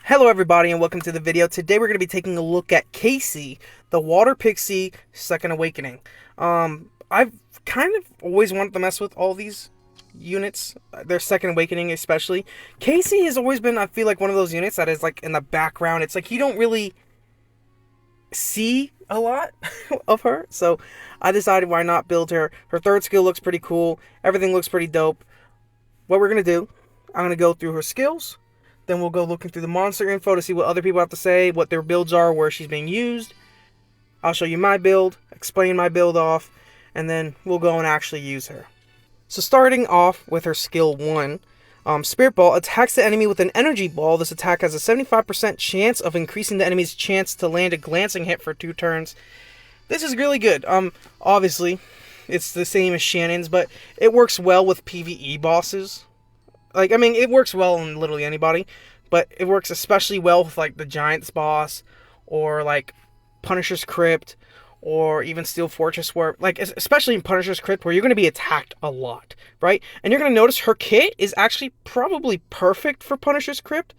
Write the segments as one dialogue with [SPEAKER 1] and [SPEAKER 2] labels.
[SPEAKER 1] Hello everybody and welcome to the video. Today we're going to be taking a look at Kacey, the Water Pixie Second Awakening. I've kind of always wanted to mess with all these units, their Second Awakening especially. Kacey has always been, I feel like, one of those units that is like in the background. It's like you don't really see a lot of her, so I decided why not build her. Her third skill looks pretty cool. Everything looks pretty dope. What we're going to do, I'm going to go through her skills. Then we'll go looking through the monster info to see what other people have to say, what their builds are, where she's being used. I'll show you my build, explain my build off, and then we'll go and actually use her. So starting off with her skill 1, Spirit Ball attacks the enemy with an energy ball. This attack has a 75% chance of increasing the enemy's chance to land a glancing hit for 2 turns. This is really good. Obviously, it's the same as Shannon's, but it works well with PvE bosses. Like, I mean, it works well on literally anybody, but it works especially well with, like, the Giants boss, or, like, Punisher's Crypt, or even Steel Fortress, where, like, especially in Punisher's Crypt, where you're going to be attacked a lot, right? And you're going to notice her kit is actually probably perfect for Punisher's Crypt,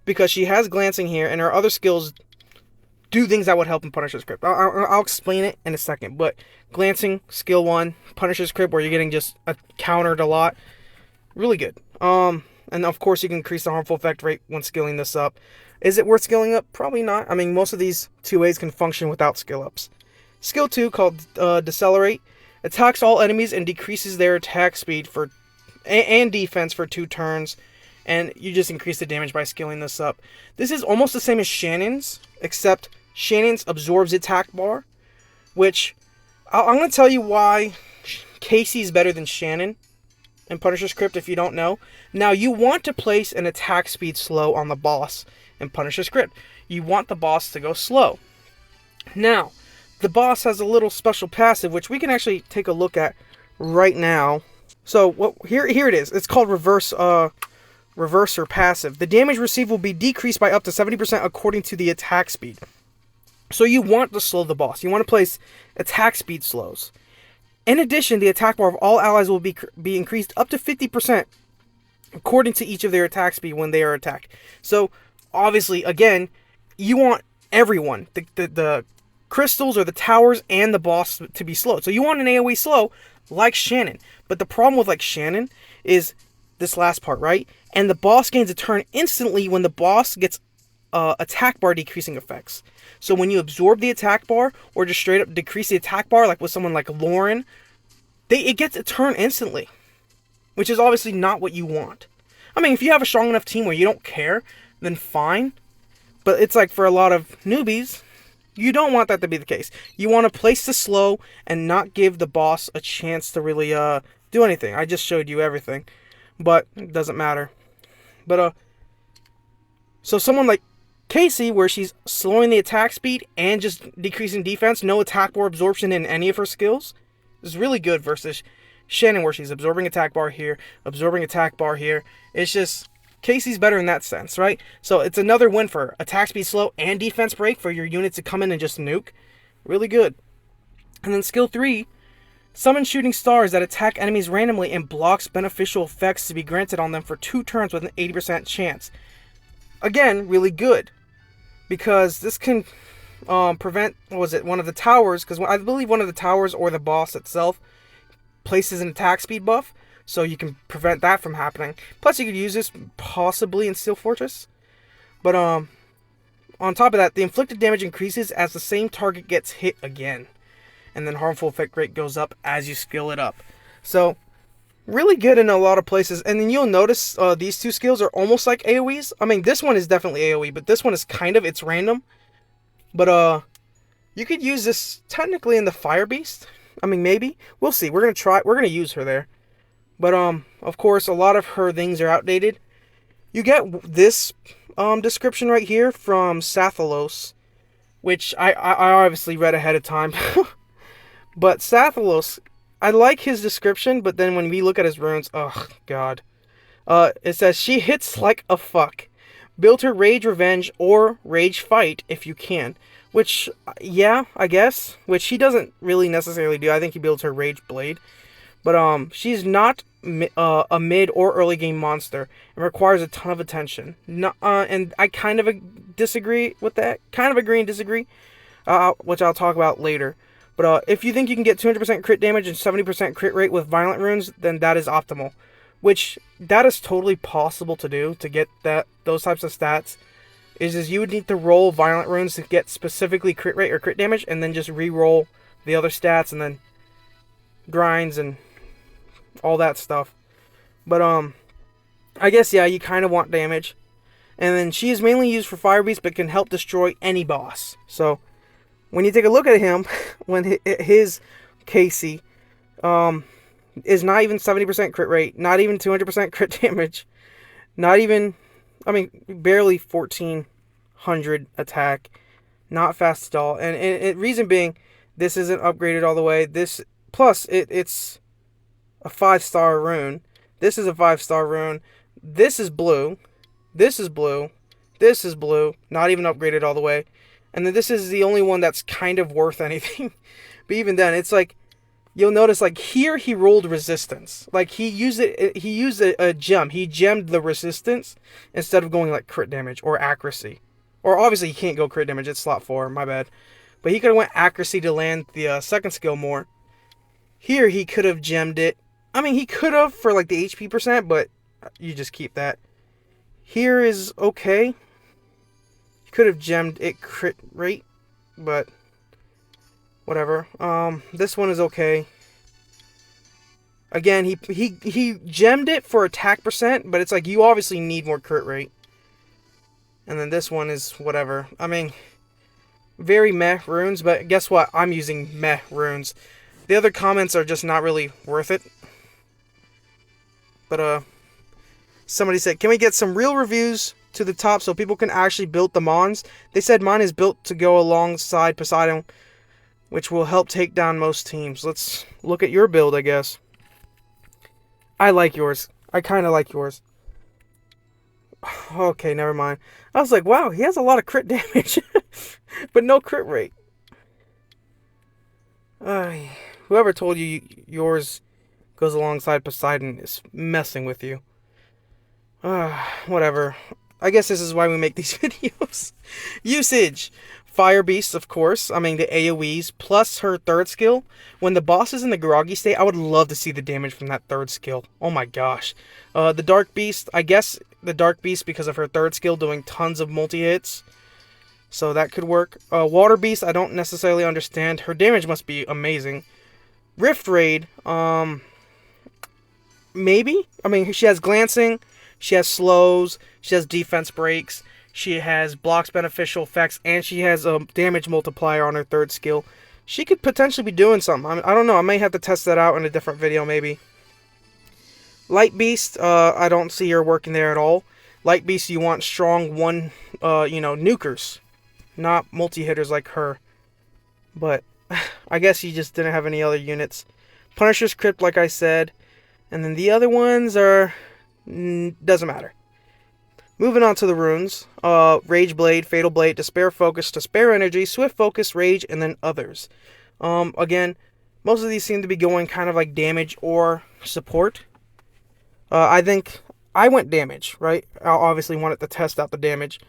[SPEAKER 1] because she has glancing here, and her other skills do things that would help in Punisher's Crypt. I'll explain it in a second, but glancing, skill 1, Punisher's Crypt, where you're getting just countered a lot, really good. And of course you can increase the harmful effect rate when skilling this up. Is it worth skilling up? Probably not. I mean, most of these 2As can function without skill ups. Skill 2, called Decelerate, attacks all enemies and decreases their attack speed and defense for 2 turns. And you just increase the damage by skilling this up. This is almost the same as Shannon's, except Shannon's absorbs attack bar, which I'm going to tell you why Kacey's better than Shannon in Punisher's Crypt if you don't know. Now, you want to place an attack speed slow on the boss in Punisher's Crypt. You want the boss to go slow. Now, the boss has a little special passive, which we can actually take a look at right now. So, here it is. It's called Reverser Passive. The damage received will be decreased by up to 70% according to the attack speed. So you want to slow the boss. You want to place attack speed slows. In addition, the attack bar of all allies will be increased up to 50% according to each of their attack speed when they are attacked. So, obviously, again, you want everyone, the crystals or the towers and the boss to be slow. So you want an AoE slow like Shannon. But the problem with like Shannon is this last part, right? And the boss gains a turn instantly when the boss gets attack bar decreasing effects. So when you absorb the attack bar or just straight up decrease the attack bar, like with someone like Lauren, it gets a turn instantly, which is obviously not what you want. I mean, if you have a strong enough team where you don't care, then fine. But it's like for a lot of newbies, you don't want that to be the case. You want to place the slow and not give the boss a chance to really do anything. I just showed you everything, but it doesn't matter. But so someone like Kacey, where she's slowing the attack speed and just decreasing defense, no attack bar absorption in any of her skills, is really good versus Shannon, where she's absorbing attack bar here, absorbing attack bar here. It's just, Kacey's better in that sense, right? So it's another win for her. Attack speed slow and defense break for your units to come in and just nuke. Really good. And then skill 3, summon shooting stars that attack enemies randomly and blocks beneficial effects to be granted on them for 2 turns with an 80% chance. Again, really good, because this can prevent, one of the towers, because I believe one of the towers or the boss itself places an attack speed buff, so you can prevent that from happening. Plus, you could use this possibly in Steel Fortress. But on top of that, the inflicted damage increases as the same target gets hit again, and then harmful effect rate goes up as you skill it up. So, really good in a lot of places. And then you'll notice these 2 skills are almost like AoEs. I mean, this one is definitely AoE, but this one is kind of, it's random. But you could use this technically in the Fire Beast. I mean, maybe. We'll see. We're going to use her there. But of course, a lot of her things are outdated. You get this description right here from Sathalos, which I obviously read ahead of time. But Sathalos, I like his description, but then when we look at his runes, oh god. It says, she hits like a fuck. Build her Rage Revenge or Rage Fight if you can. Which, yeah, I guess. Which he doesn't really necessarily do. I think he builds her Rage Blade. But she's not a mid or early game monster and requires a ton of attention. And I kind of disagree with that. Kind of agree and disagree, which I'll talk about later. But if you think you can get 200% crit damage and 70% crit rate with violent runes, then that is optimal. Which, that is totally possible to do, to get those types of stats. Is you would need to roll violent runes to get specifically crit rate or crit damage, and then just re-roll the other stats, and then grinds and all that stuff. But I guess, yeah, you kind of want damage. And then she is mainly used for Fire Beast, but can help destroy any boss. So when you take a look at him, when his Kacey is not even 70% crit rate, not even 200% crit damage, not even, barely 1400 attack, not fast at all. And reason being, this isn't upgraded all the way. Plus it's a 5-star rune. This is a 5-star rune. This is blue. This is blue. This is blue. Not even upgraded all the way. And then this is the only one that's kind of worth anything. But even then, it's like, you'll notice, like, here he rolled resistance. Like, he used a gem. He gemmed the resistance instead of going, like, crit damage or accuracy. Or, obviously, he can't go crit damage. It's slot 4. My bad. But he could have went accuracy to land the second skill more. Here, he could have gemmed it. He could have for, like, the HP percent, but you just keep that. Here is okay. He could have gemmed it crit rate, but whatever. This one is okay. Again, he gemmed it for attack percent, but it's like you obviously need more crit rate. And then this one is whatever. Very meh runes, but guess what? I'm using meh runes. The other comments are just not really worth it. But somebody said, can we get some real reviews to the top so people can actually build the mons? They said mine is built to go alongside Poseidon, which will help take down most teams. Let's look at your build, I guess. I like yours. I kind of like yours. Okay, never mind. I was like, wow, he has a lot of crit damage, but no crit rate. Whoever told you yours goes alongside Poseidon is messing with you. Whatever. I guess this is why we make these videos. Usage. Fire Beast, of course. The AoEs, plus her third skill. When the boss is in the groggy state, I would love to see the damage from that third skill. Oh my gosh. The Dark Beast, I guess the Dark Beast, because of her third skill, doing tons of multi-hits. So that could work. Water Beast, I don't necessarily understand. Her damage must be amazing. Rift Raid, maybe? She has glancing, she has slows, she has defense breaks, she has blocks beneficial effects, and she has a damage multiplier on her third skill. She could potentially be doing something. I don't know. I may have to test that out in a different video, maybe. Light Beast, I don't see her working there at all. Light Beast, you want strong nukers, not multi-hitters like her. But I guess you just didn't have any other units. Punisher's Crypt, like I said. And then the other ones are... doesn't matter. Moving on to the runes. Rage Blade, Fatal Blade, Despair Focus, Despair Energy, Swift Focus, Rage, and then others. Again, most of these seem to be going kind of like damage or support. I think I went damage, right? I obviously wanted to test out the damage.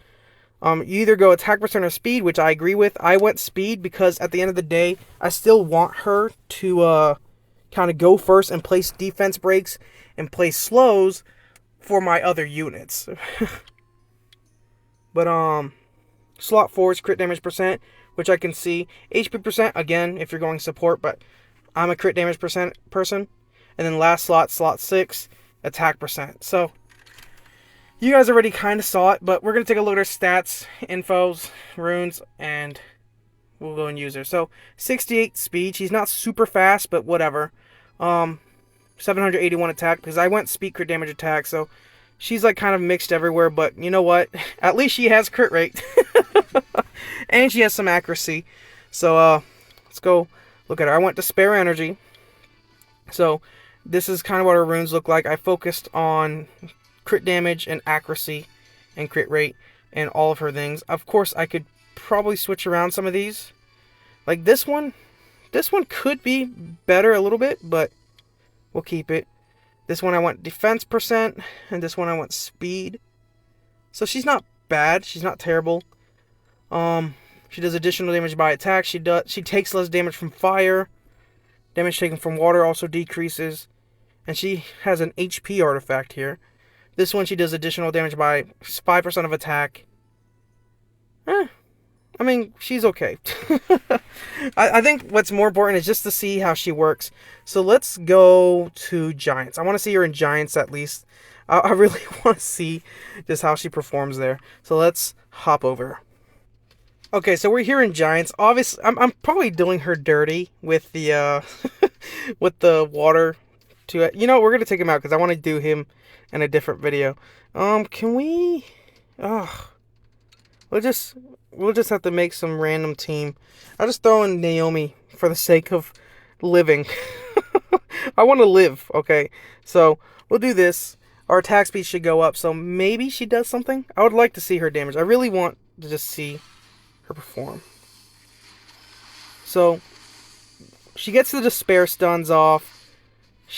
[SPEAKER 1] You either go attack percent or speed, which I agree with. I went speed because at the end of the day, I still want her to kind of go first and place defense breaks and place slows for my other units. But slot 4 is crit damage percent, which I can see. HP percent, again, if you're going support, but I'm a crit damage percent person. And then last slot, slot 6, attack percent. So you guys already kind of saw it, but we're going to take a look at her stats, infos, runes, and we'll go and use her. So 68 speed. She's not super fast, but whatever. 781 attack, because I went speed crit damage attack, so she's like kind of mixed everywhere, but you know what? At least she has crit rate. And she has some accuracy. So let's go look at her. I went Despair Energy. So this is kind of what her runes look like. I focused on crit damage and accuracy and crit rate and all of her things. Of course, I could probably switch around some of these. Like this one could be better a little bit, but we'll keep it. This one I want defense percent, and this one I want speed. So she's not bad. She's not terrible. She does additional damage by attack. She takes less damage from fire. Damage taken from water also decreases. And she has an HP artifact here. This one she does additional damage by 5% of attack. I mean, she's okay. I think what's more important is just to see how she works. So let's go to Giants. I want to see her in Giants at least. I really want to see just how she performs there. So let's hop over. Okay, so we're here in Giants. Obviously, I'm probably doing her dirty with the with the water. You know, we're gonna take him out because I want to do him in a different video. Can we? We'll just have to make some random team. I'll just throw in Naomi for the sake of living. I want to live. Okay, so we'll do this. Our attack speed should go up, so maybe she does something. I would like to see her damage. I really want to just see her perform. So she gets the despair stuns off.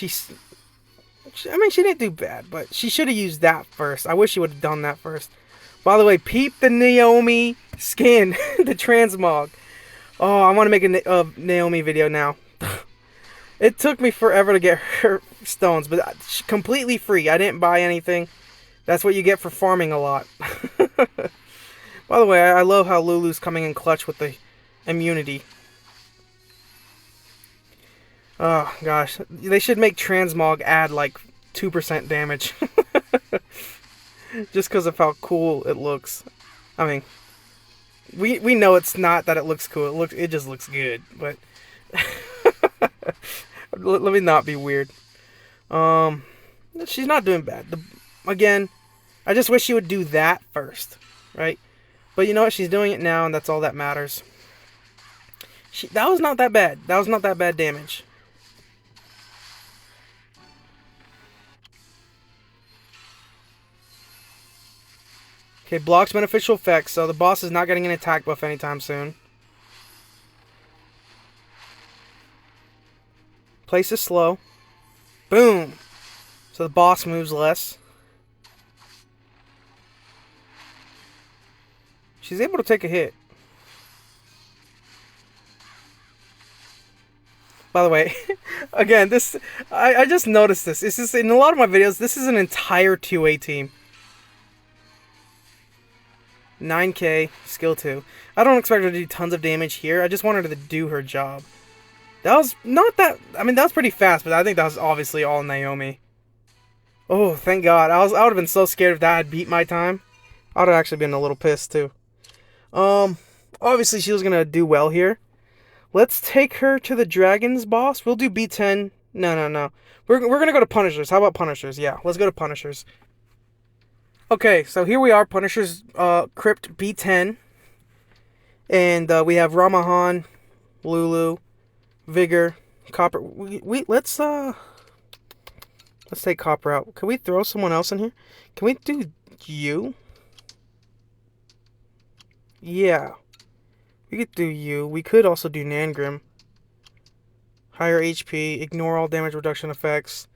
[SPEAKER 1] I mean, she didn't do bad, but she should have used that first. I wish she would have done that first. By the way, peep the Naomi skin, the transmog. Oh, I want to make a Naomi video now. It took me forever to get her stones, but completely free. I didn't buy anything. That's what you get for farming a lot. By the way, I love how Lulu's coming in clutch with the immunity. Oh, gosh. They should make transmog add like 2% damage. Just because of how cool it looks. I mean, we know it's not that it looks cool. It just looks good. But let me not be weird. She's not doing bad. Again, I just wish she would do that first, right? But you know what? She's doing it now, and that's all that matters. That was not that bad. That was not that bad damage. Okay, blocks beneficial effects, so the boss is not getting an attack buff anytime soon. Place is slow. Boom! So the boss moves less. She's able to take a hit. By the way, again, I just noticed this. This is in a lot of my videos. This is an entire 2A team. 9k, skill 2. I don't expect her to do tons of damage here. I just want her to do her job. That was not that... I mean, that was pretty fast, but I think that was obviously all Naomi. Oh, thank God. I would have been so scared if that had beat my time. I would have actually been a little pissed, too. Obviously she was going to do well here. Let's take her to the Dragons boss. We'll do B10. No. We're going to go to Punishers. How about Punishers? Yeah, let's go to Punishers. Okay, so here we are, Punisher's Crypt B10. And we have Ramahan, Lulu, Vigor, Copper. Let's take Copper out. Can we throw someone else in here? Can we do you? Yeah. We could do you. We could also do Nangrim. Higher HP, ignore all damage reduction effects.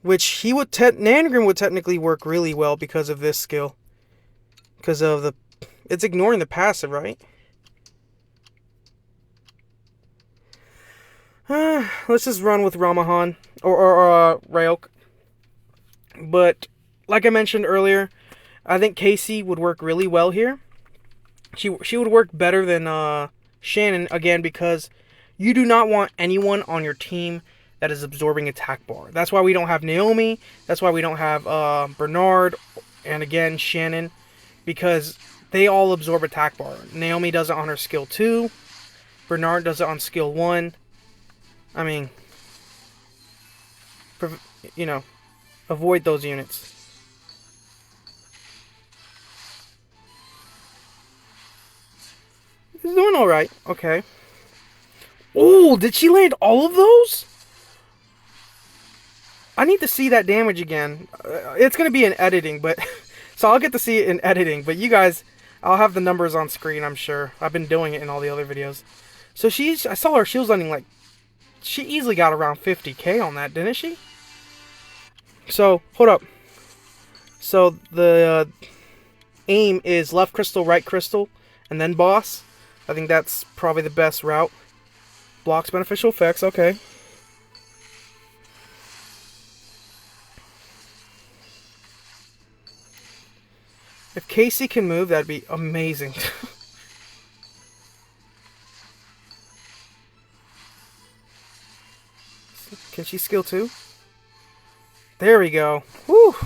[SPEAKER 1] Which Nangrim would technically work really well because of this skill. Because of it's ignoring the passive, right? Let's just run with Ramahan or Ryok. But like I mentioned earlier, I think Kacey would work really well here. She would work better than Shannon again because you do not want anyone on your team that is absorbing attack bar. That's why we don't have Naomi. That's why we don't have Bernard and again Shannon, because they all absorb attack bar. Naomi does it on her skill 2. Bernard does it on skill 1. I mean, you know, avoid those units. He's doing alright. Okay. Oh, did she land all of those? I need to see that damage again. It's going to be in editing, but... so I'll get to see it in editing. But you guys, I'll have the numbers on screen, I'm sure. I've been doing it in all the other videos. So I saw her, she was landing like... She easily got around 50k on that, didn't she? So, hold up. So, the aim is left crystal, right crystal, and then boss. I think that's probably the best route. Blocks beneficial effects, okay. If Kacey can move, that'd be amazing. Can she skill too? There we go. Whew.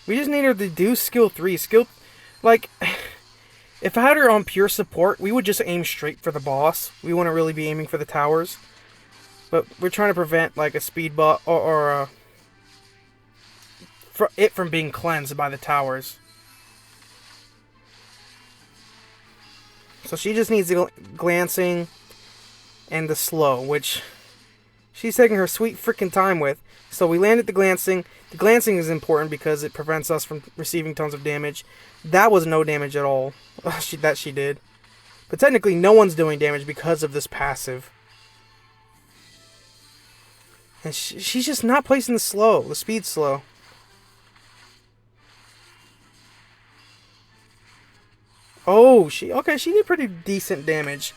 [SPEAKER 1] We just need her to do skill 3. Like, if I had her on pure support, we would just aim straight for the boss. We wouldn't really be aiming for the towers. But we're trying to prevent, like, a speed buff or it from being cleansed by the towers. So she just needs the glancing and the slow, which she's taking her sweet freaking time with. So we landed the glancing. The glancing is important because it prevents us from receiving tons of damage. That was no damage at all that she did. But technically no one's doing damage because of this passive. And she's just not placing the speed slow. Oh, she did pretty decent damage.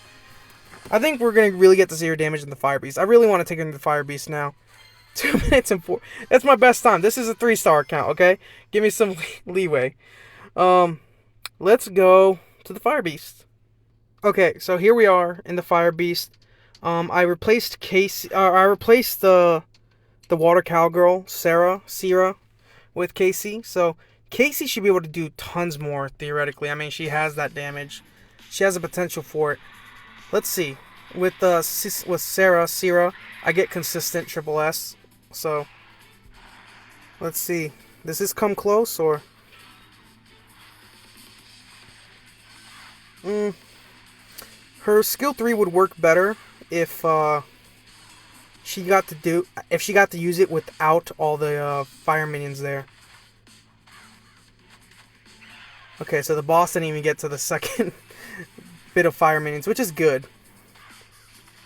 [SPEAKER 1] I think we're going to really get to see her damage in the Fire Beast. I really want to take her into the Fire Beast now. 2 minutes and 4. That's my best time. This is a 3-star account, okay? Give me some leeway. Let's go to the Fire Beast. Okay, so here we are in the Fire Beast. I replaced Kacey. I replaced the Water Cowgirl, Sierra, with Kacey. So Kacey should be able to do tons more theoretically. I mean, she has that damage. She has the potential for it. Let's see. With Sierra, I get consistent triple S. So let's see. Does this come close or? Her skill 3 would work better if she got to use it without all the fire minions there. Okay, so the boss didn't even get to the second bit of fire minions, which is good.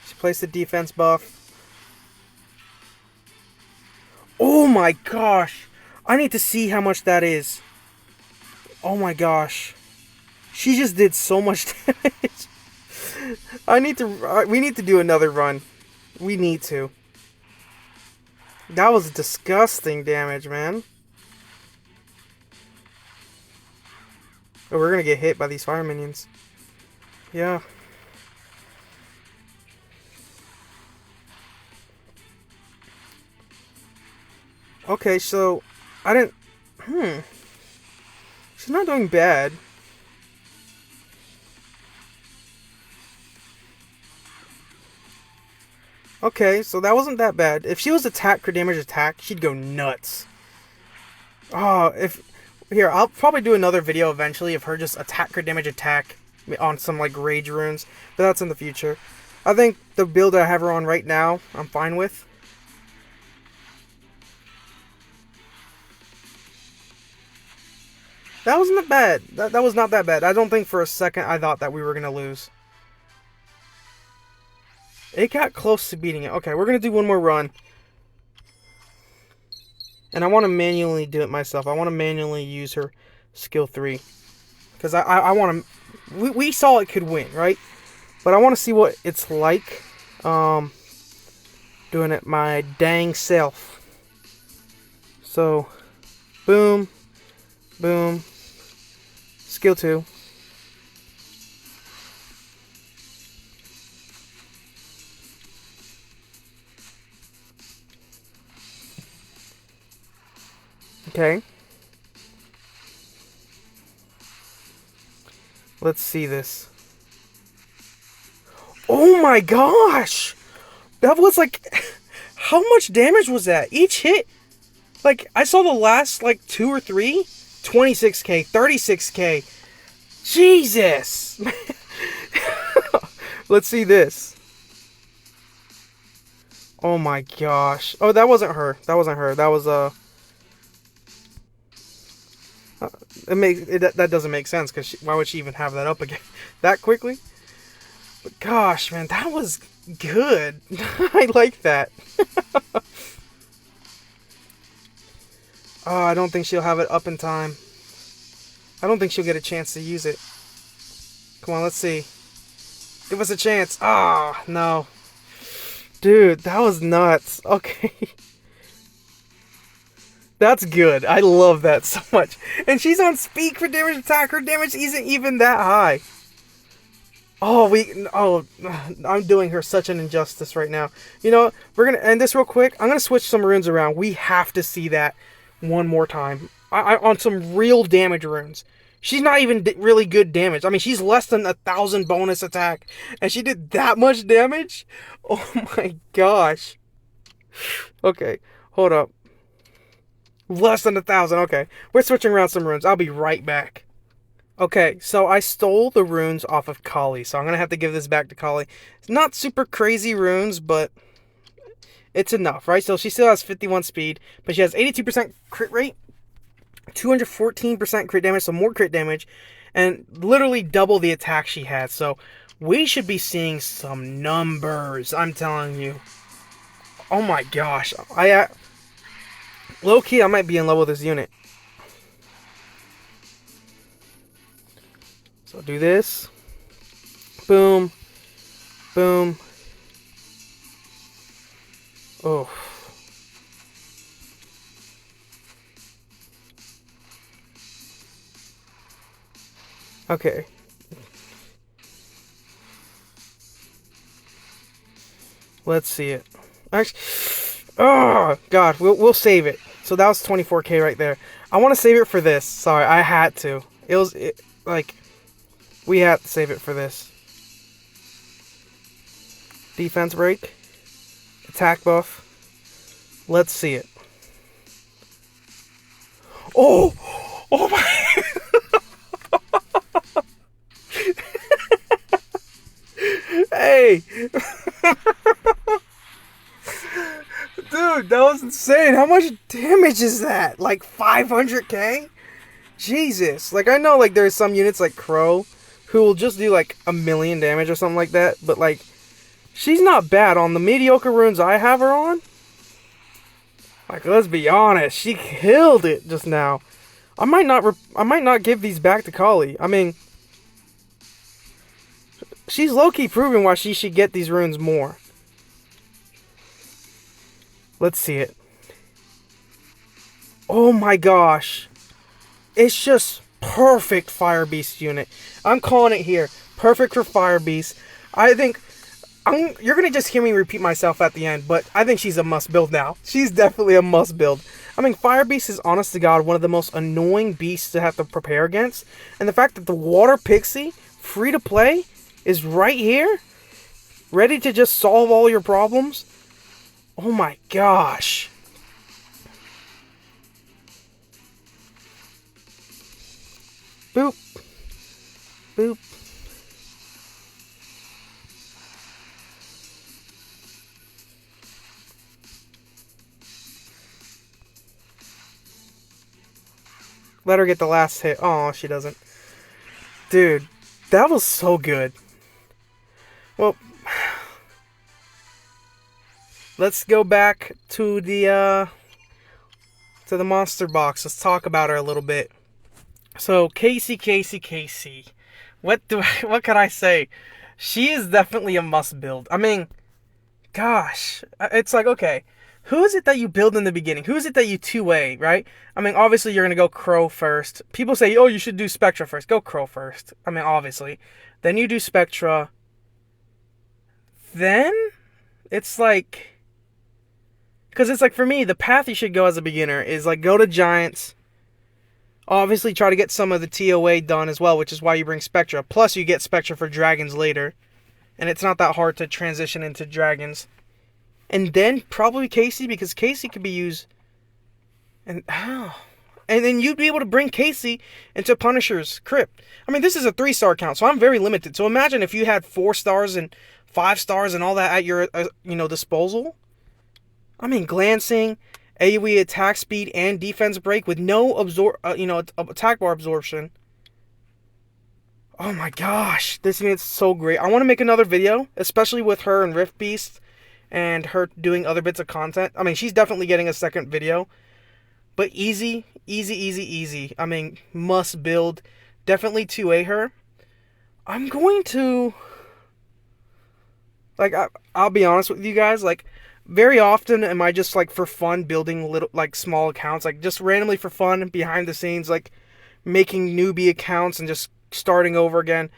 [SPEAKER 1] She placed the defense buff. Oh my gosh! I need to see how much that is. Oh my gosh. She just did so much damage. We need to do another run. We need to. That was disgusting damage, man. Oh, we're gonna get hit by these fire minions. Yeah. Okay, so I didn't. She's not doing bad. Okay, so that wasn't that bad. If she was attack crit damage attack, she'd go nuts. Oh, here, I'll probably do another video eventually of her just attack crit damage attack on some like rage runes, but that's in the future. I think the build I have her on right now, I'm fine with. That wasn't that bad. That was not that bad. I don't think for a second I thought that we were gonna lose. It got close to beating it. Okay, we're going to do one more run. And I want to manually do it myself. I want to manually use her skill 3. Because I want to... We saw it could win, right? But I want to see what it's like doing it my dang self. So, boom, boom, skill 2. Okay. Let's see this. Oh my gosh! That was like... How much damage was that? Each hit? Like, I saw the last, like, 2 or 3. 26k, 36k. Jesus! Let's see this. Oh my gosh. Oh, that wasn't her. That wasn't her. That was, that doesn't make sense, because why would she even have that up again that quickly? But gosh, man, that was good. I like that. Oh, I don't think she'll have it up in time. I don't think she'll get a chance to use it. Come on, let's see. Give us a chance. Ah, no. Dude, that was nuts. Okay. That's good. I love that so much. And she's on speed for damage attack. Her damage isn't even that high. Oh, I'm doing her such an injustice right now. You know, we're going to end this real quick. I'm going to switch some runes around. We have to see that one more time. On some real damage runes. She's not even really good damage. I mean, she's less than 1,000 bonus attack. And she did that much damage? Oh my gosh. Okay, hold up. Less than 1,000. Okay, we're switching around some runes. I'll be right back. Okay, so I stole the runes off of Kali, so I'm going to have to give this back to Kali. It's not super crazy runes, but it's enough, right? So she still has 51 speed, but she has 82% crit rate, 214% crit damage, so more crit damage, and literally double the attack she had. So we should be seeing some numbers, I'm telling you. Oh my gosh. Low-key, I might be in love with this unit. So do this. Boom. Boom. Oh. Okay. Let's see it. Actually, oh god, we'll save it. So that was 24k right there. I want to save it for this. Sorry, I had to. Like, we had to save it for this. Defense break. Attack buff. Let's see it. Oh! Oh my... Hey! Dude, that was insane. How much damage is that? Like 500k? Jesus. Like, I know, like, there's some units like Crow who will just do like 1,000,000 damage or something like that, but like, she's not bad on the mediocre runes I have her on. Like, let's be honest, she killed it just now. I might not give these back to Kali. I mean, she's low-key proving why she should get these runes more. Let's see it. Oh my gosh. It's just perfect Fire Beast unit. I'm calling it here. Perfect for Fire Beast. I think... you're going to just hear me repeat myself at the end, but I think she's a must build now. She's definitely a must build. I mean, Fire Beast is, honest to God, one of the most annoying beasts to have to prepare against. And the fact that the Water Pixie, free to play, is right here, ready to just solve all your problems. Oh my gosh. Boop. Boop. Let her get the last hit. Oh, she doesn't. Dude, that was so good. Well, let's go back to the monster box. Let's talk about her a little bit. So, Kacey. What can I say? She is definitely a must build. I mean, gosh, it's like, okay, who is it that you build in the beginning? Who is it that you 2A, right? I mean, obviously you're going to go Crow first. People say, oh, you should do Spectra first. Go Crow first. I mean, obviously. Then you do Spectra. Then, it's like... Because it's like, for me, the path you should go as a beginner is like, go to Giants. Obviously, try to get some of the TOA done as well, which is why you bring Spectra. Plus, you get Spectra for Dragons later. And it's not that hard to transition into Dragons. And then probably Kacey, because Kacey could be used. And then you'd be able to bring Kacey into Punisher's Crypt. I mean, this is a 3-star count, so I'm very limited. So imagine if you had 4 stars and 5 stars and all that at your disposal. I mean, glancing, AoE attack speed, and defense break with no attack bar absorption. Oh my gosh, this unit's so great. I want to make another video, especially with her and Rift Beast. And her doing other bits of content. I mean, she's definitely getting a second video. But easy, easy, easy, easy. I mean, must build. Definitely 2A her. I'm going to like I'll be honest with you guys, like very often am I just like for fun building little like small accounts, like just randomly for fun behind the scenes, like making newbie accounts and just starting over again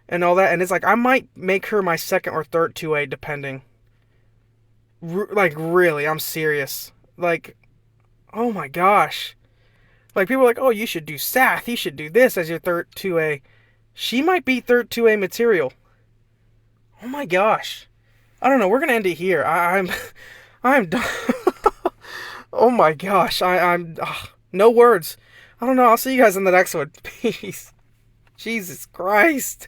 [SPEAKER 1] and all that. And it's like I might make her my second or third 2A depending. Like really, I'm serious. Like oh my gosh. Like people are like, "Oh, you should do Sath. You should do this as your third 2A." She might be third 2A material. Oh my gosh. I don't know. We're gonna end it here. I'm done. Oh my gosh. I'm no words. I don't know. I'll see you guys in the next one. Peace. Jesus Christ.